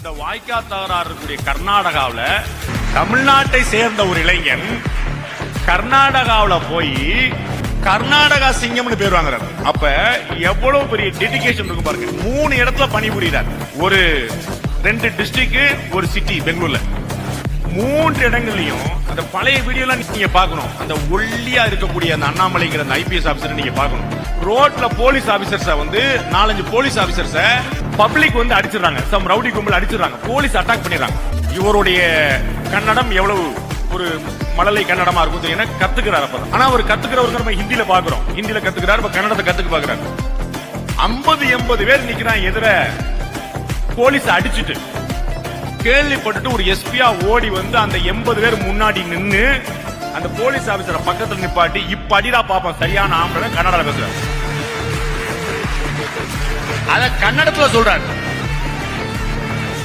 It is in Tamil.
இந்த வாய்க்கா தகராறு இருக்கக்கூடிய கர்நாடகாவில் தமிழ்நாட்டை சேர்ந்த ஒரு இளைஞன் கர்நாடகாவில் போய் கர்நாடகா சிங்கம்னு பேர் வாங்குறாரு. அப்ப எவ்வளவு பெரிய டெடிகேஷன் இருக்கும் பாருங்க. 3 இடத்துல பணிபுரிகிறார். ஒரு 2 டிஸ்ட்ரிக்ட், ஒரு சிட்டி பெங்களூர்ல. 3 இடங்கள்லயும் அந்த பழைய வீடியோலாம் நீங்க பார்க்கணும். அந்த ஒல்லியா இருக்கக்கூடிய அந்த அண்ணாமலைங்கிற அந்த ஐபிஎஸ் ஆபீசர் நீங்க பார்க்கணும். ரோட்ல போலீஸ் ஆபீசர்ஸ வந்து 4-5 போலீஸ் ஆபீசர்ஸ பப்ளிக் வந்து அடிச்சிடறாங்க. சம் ரவுடி கும்பல் அடிச்சிடறாங்க. போலீஸ் அட்டாக் பண்ணிடுறாங்க. இவருடைய கன்னடம் எவ்வளவு ஒரு மழலை கன்னடமா இருக்கும் என்ன கத்துக்கிறார். அப்பதான் ஆனா அவர் கத்துக்கிறவருக்கு நம்ம ஹிந்தியில பாக்குறோம். ஹிந்தியில கத்துக்கிறார், இப்ப கன்னடத்தை கத்துக்க பாக்குறாரு. 50-80 பேர் நிக்கிறான் எதிர. போலீஸ் அடிச்சுட்டு கேள்விப்பட்டு ஒரு எஸ்பியா ஓடி வந்து அந்த 80 பேர் முன்னாடி நின்னு அந்த போலீஸ் ஆபீசரை பக்கத்துல நிப்பாட்டி இப்ப அடிடா பாப்போம் சரியான ஆம்பளை கன்னடால பேசுறாரு. அத கன்னடத்துல சொல்றாரு.